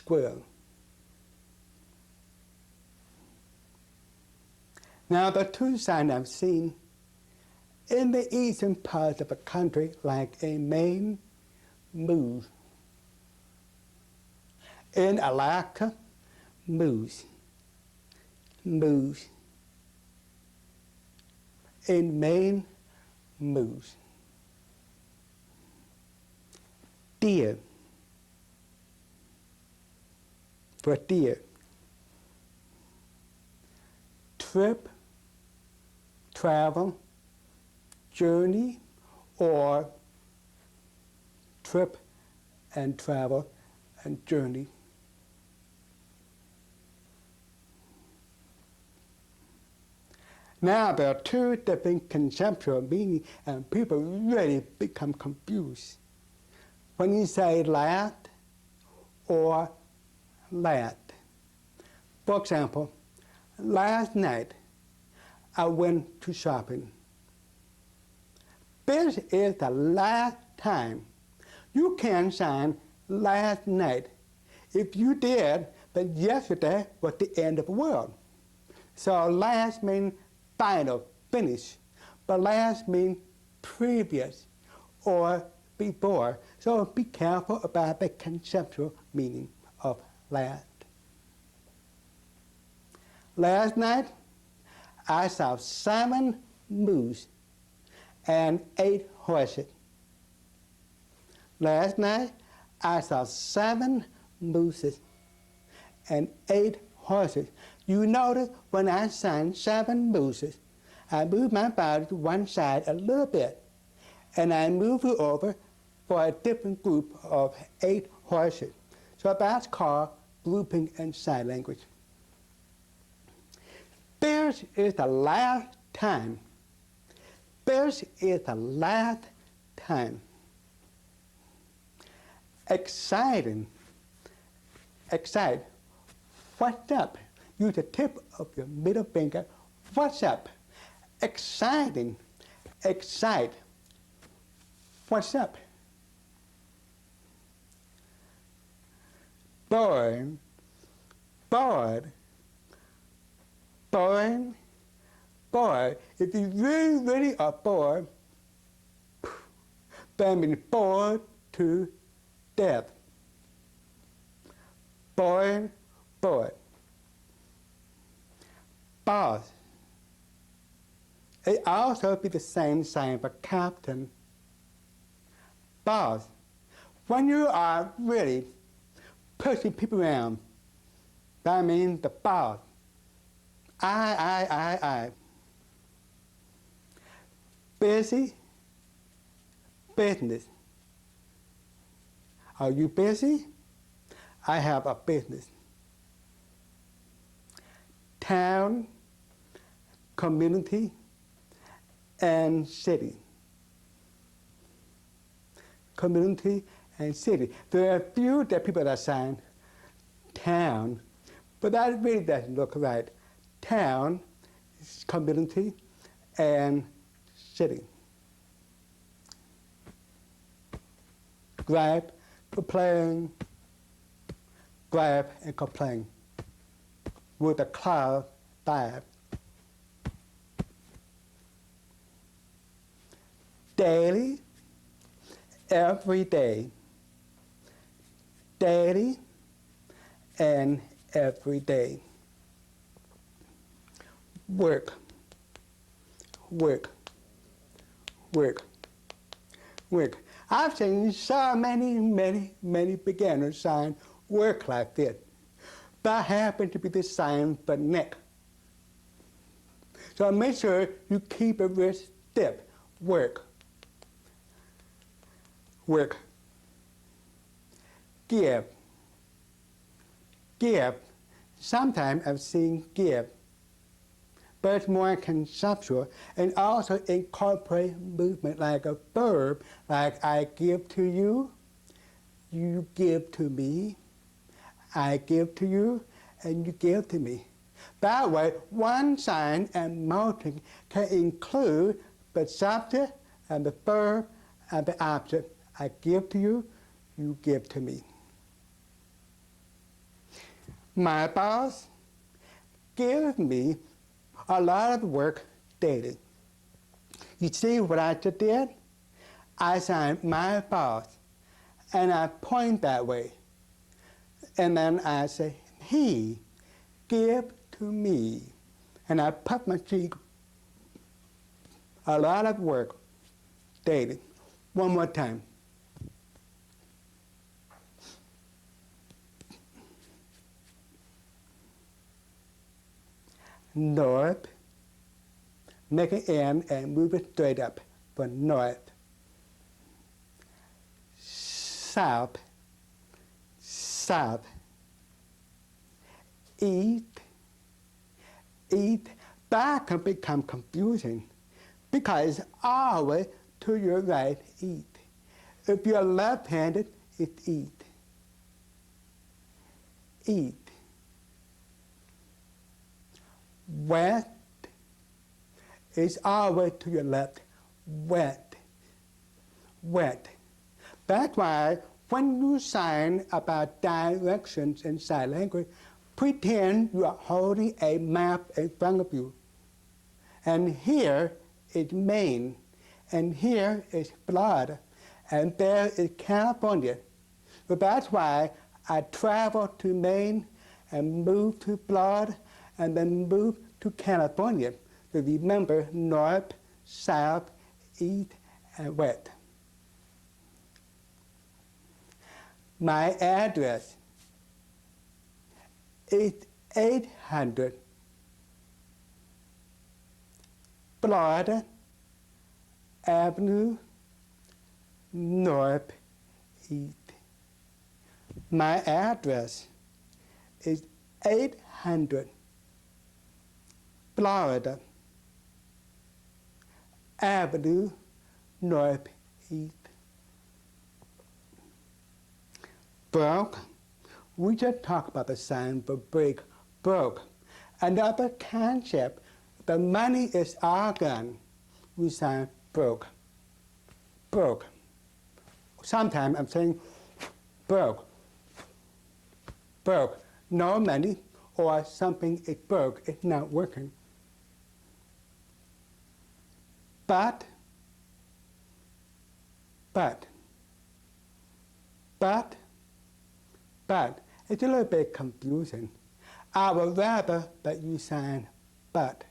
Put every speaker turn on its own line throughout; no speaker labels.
squirrel. Now the two signs I've seen in the eastern parts of the country, like in Maine, moose. In Alaska, moose. Moose. In Maine, moose. Deer. For deer. Trip, travel, journey, or trip and travel and journey. Now there are two different conceptual meanings and people really become confused when you say last or last. For example, last night I went to shopping. This is the last time. You can sign last night. If you did, then yesterday was the end of the world. So last means final, finish. But last means previous or before. So be careful about the conceptual meaning of last. Last night, I saw 7 moose and 8 horses. Last night, I saw 7 mooses and 8 horses. You notice when I signed 7 mooses, I moved my body to one side a little bit, and I moved it over for a different group of 8 horses. So that's called grouping in sign language. This is the last time. This is the last time. Exciting. Excite. What's up? Use the tip of your middle finger. What's up? Exciting. Excite. What's up? Bored. Bored. Bored. Bored. If you really, really are bored, that means bored to death. Bored. Bored. Boss. It also be the same sign for captain. Boss. When you are really pushing people around, that means the boss. I. Busy. Business. Are you busy? I have a business. Town, community, and city. Community and city. There are a few that people that sign town, but that really doesn't look right. Town, community, and city. Gripe, complain, gripe and complain. With a cloud dive. Daily, every day. Daily and every day. Work, work, work, work. I've seen so many beginners sign work like this. That happens to be the sign for neck. So make sure you keep it real stiff. Work. Work. Give. Give. Sometimes I've seen give, but it's more conceptual and also incorporate movement like a verb, like I give to you, you give to me, I give to you, and you give to me. That way, one sign and motion can include the subject and the verb and the object. I give to you, you give to me. My boss gives me a lot of work daily. You see what I just did? I signed my boss, and I point that way. And then I say, he give to me. And I put my cheek, a lot of work daily. One more time. North, make an N and move it straight up for north. South, south. East, east. That can become confusing because it's always to your right, eat. If you're left-handed, it's eat. Eat. West is always to your left, wet, wet. That's why when you sign about directions in sign language, pretend you are holding a map in front of you. And here is Maine, and here is Florida, and there is California. So that's why I traveled to Maine and moved to Florida and then moved to California. So remember north, south, east, and west. My address is 800 Florida Avenue Northeast. My address is 800 Florida Avenue Northeast. Broke, we just talked about the sign for break, broke. Another concept, the money is all gone. We sign broke, broke. Sometimes I'm saying broke, broke. No money or something is broke, it's not working. But, it's a little bit confusing. I would rather that you sign but.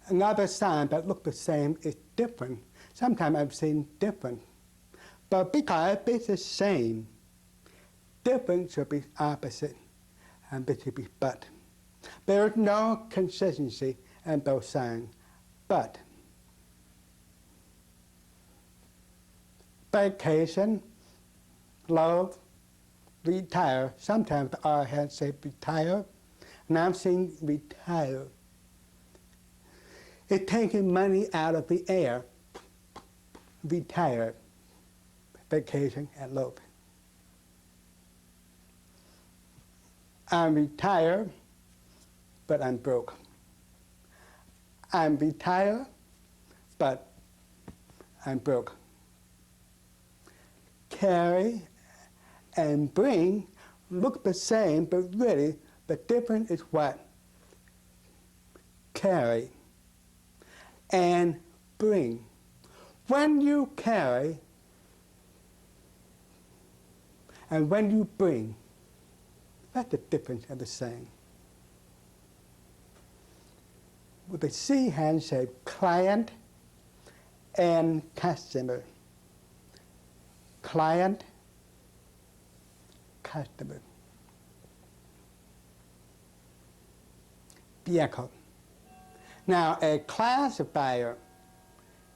Another sign that looks the same is different. Sometimes I've seen different. But because it's the same, different should be opposite, and it should be but. There is no consistency in those signs, but. Vacation, loaf, retire. Sometimes the R hand say retire, and I'm saying retire. It's taking money out of the air. Retire, vacation, and loaf. I'm retired, but I'm broke. I'm retired, but I'm broke. Carry and bring look the same, but really the difference is what? Carry and bring. When you carry and when you bring, that's the difference of the same. With the C hand say client and customer. Client, customer. Vehicle. Now a classifier.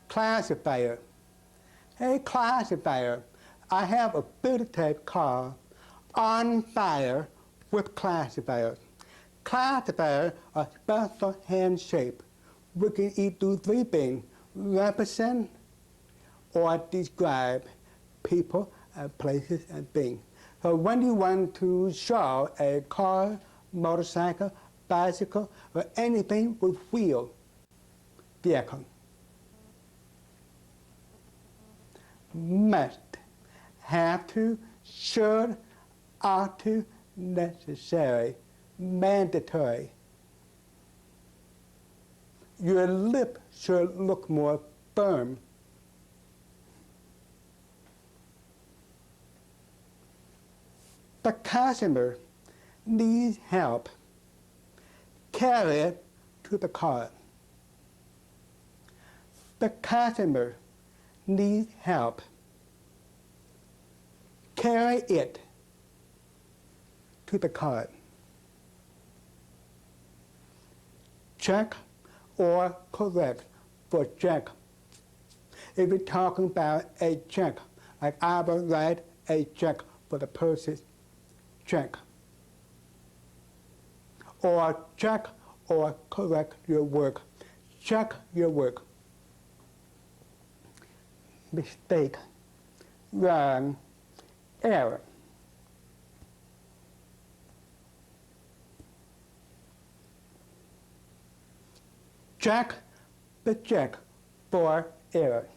A classifier. I have a prototype car on fire with classifiers. Classifiers are special hand shape. We can either do three things: represent or describe people and places and things. So when you want to show a car, motorcycle, bicycle, or anything with wheel, vehicle. Must, have to, should, ought to, necessary, mandatory. Your lip should look more firm. The customer needs help. Carry it to the car. The customer needs help. Carry it to the car. Check or correct for check. If we're talking about a check, like I will write a check for the person's check. Or check or correct your work. Check your work. Mistake, wrong, error. Check the check for error.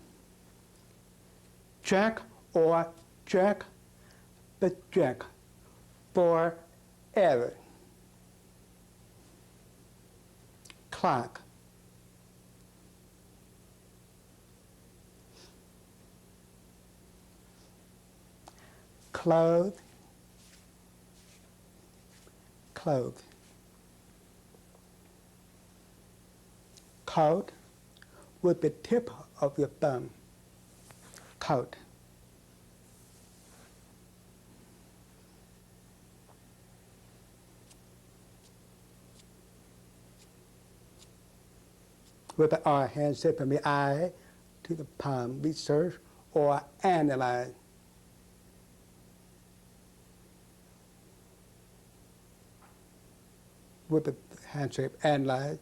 Check or check the check for error. Clock. Clothes. Clothes. Coat with the tip of your thumb. Coat. With the R hand set from the eye to the palm, research or analyze. With the hand shape, analyze,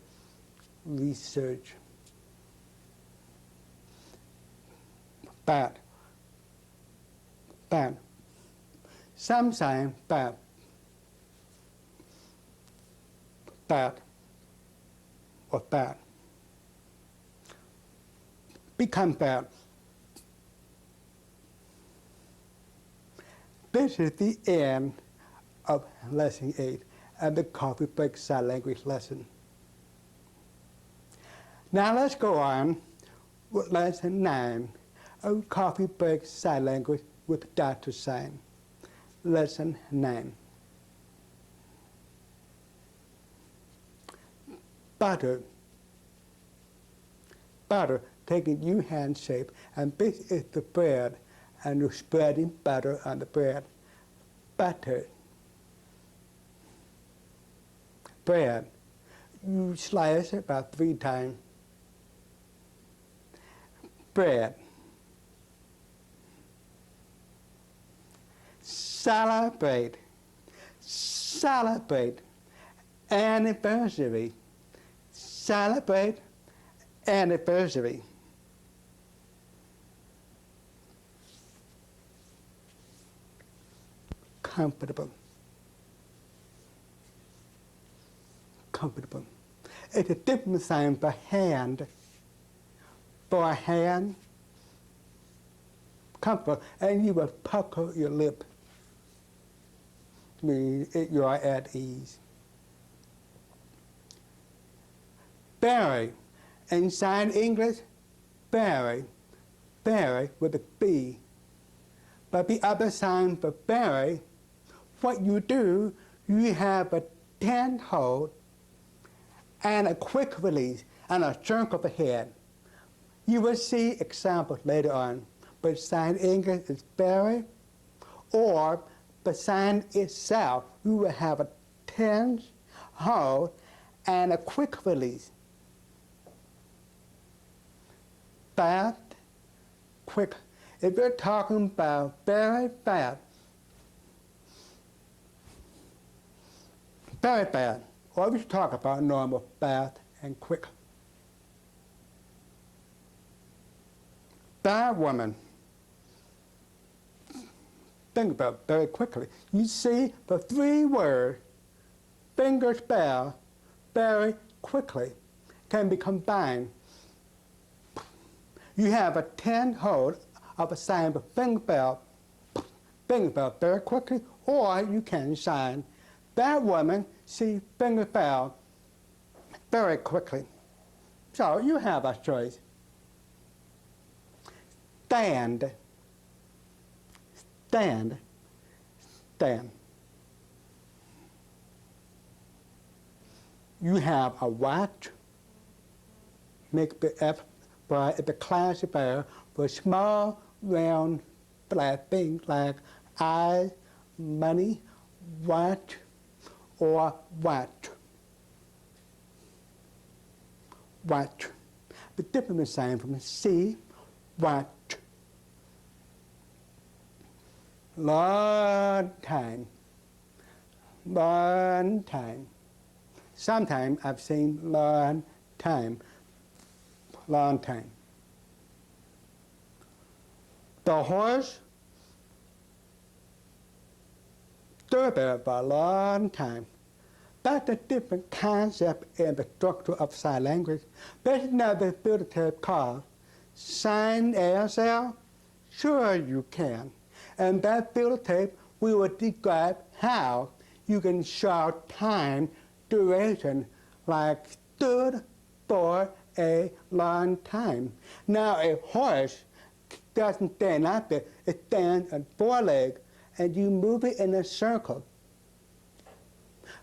research. Bad. Bad. Sometimes bad. Bad. Or bad. Become bad. This is the end of lesson 8 and the coffee break sign language lesson. Now let's go on with lesson 9 of coffee break sign language with dollar sign. Lesson 9. Butter. Butter, taking U hand shape, and this is the bread, and you're spreading butter on the bread. Butter. Bread. You slice it about 3 times. Bread. Celebrate. Celebrate. Anniversary. Celebrate. Anniversary. Comfortable. Comfortable. It's a different sign for hand. For a hand, comfort, and you will pucker your lip. Mean you are at ease. Berry. In sign English, berry. Berry with a B. But the other sign for berry, what you do, you have a 10 hold and a quick release and a jerk of the head. You will see examples later on, but sign English is berry, or the sign itself, you will have a 10 hold and a quick release. Fast, quick. If you're talking about very fast, or if you talk about normal, fast and quick. Bad woman. Think about it very quickly. You see the 3 words, fingerspell, very quickly, can be combined. You have a 10 hold of a sign of fingerspell very quickly, Or you can sign, that woman, she fingerspelled very quickly. So you have a choice. Stand, stand, stand. You have a watch, make the F by the classifier for small, round, flat things like eyes, money, watch, or watch. Watch. The different sign from C, watch. Long time. Long time. Sometimes I've seen long time. Long time. The horse stood there for a long time. That's a different concept in the structure of sign language. There's another filter called sign ASL. Sure you can. And that filter tape we will describe how you can show time duration like stood for a long time. Now a horse doesn't stand like that. It stands on four legs and you move it in a circle.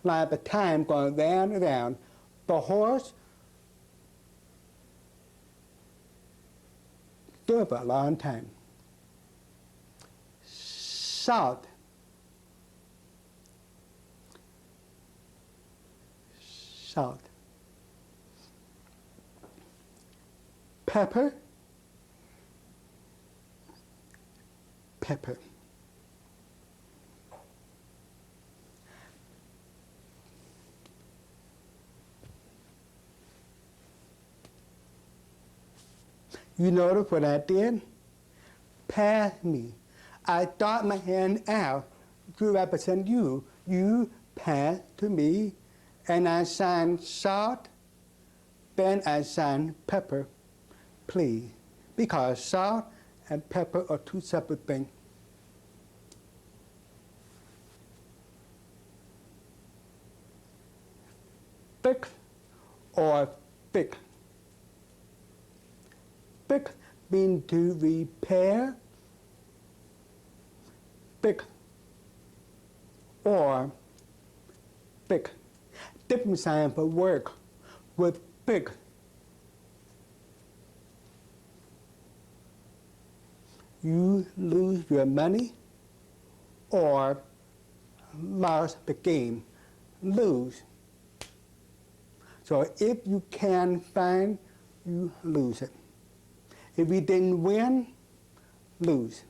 Like the time going round and round. The horse stood for a long time. Salt. Salt. Pepper. Pepper. You notice what I did? Pass me. I thought my hand out to represent you. You pass to me, and I sign salt, then I sign pepper, please. Because salt and pepper are two separate things. Thick or thick. Thick means to repair, thick or thick. Different sign for work with thick. You lose your money or lost the game. Lose. So if you can find, you lose it. If we didn't win, lose.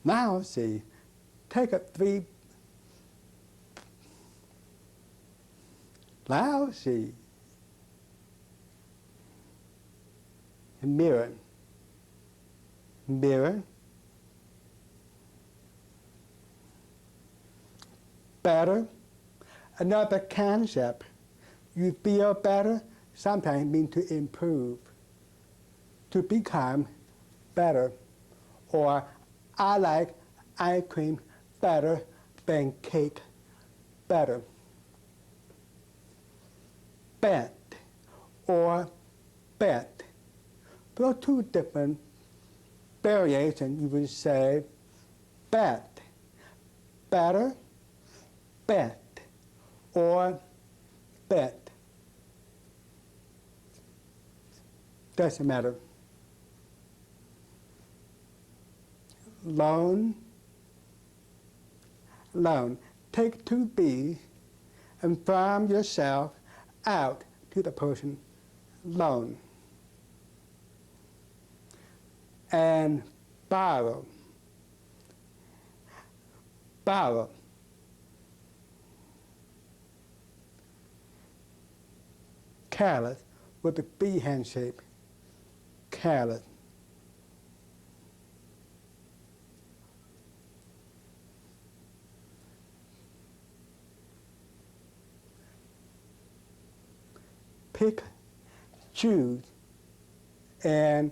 Now see, take a three. Lousy. Mirror. Mirror. Better. Another concept. You feel better sometimes means to improve, to become better. Or I like ice cream better than cake better. Bet or bet. Those are two different variations. You would say bet, better, bet, or bet. Doesn't matter. Loan, loan. Take two B's and from yourself out to the person, loan. And borrow, borrow. Careless with the B hand shape, careless. Pick, choose, and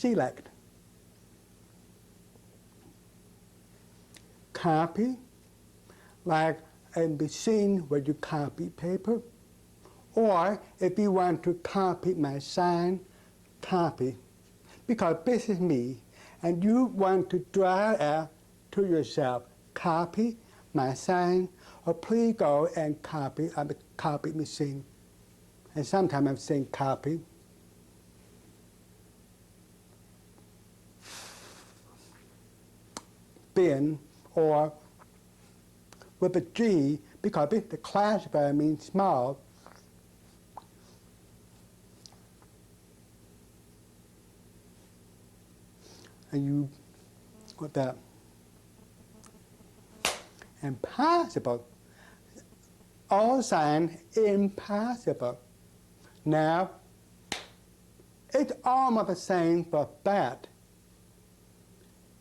select. Copy, like in the scene where you copy paper. Or if you want to copy my sign, copy. Because this is me, and you want to draw out to yourself, copy my sign, or please go and copy on the copy machine. And sometimes I'm saying copy. Bin, or with a G, because the classifier means small. And you got that. Impossible. All sign impossible. Now, it's almost the same for bad.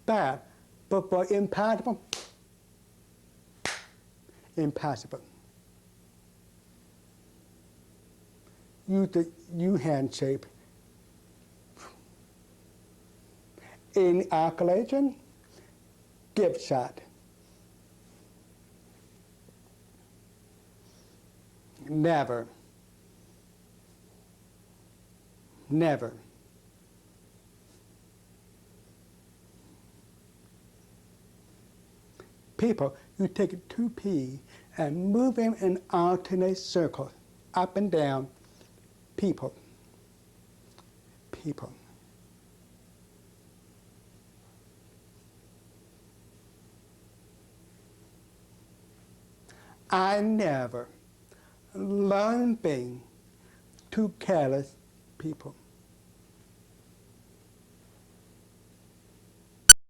Bad. But for impossible, impossible. Use the U hand shape. Inoculation, gift shot. Never. Never. People, you take a 2P and move them in alternate circles, up and down. People. People. I never learned being too careless people.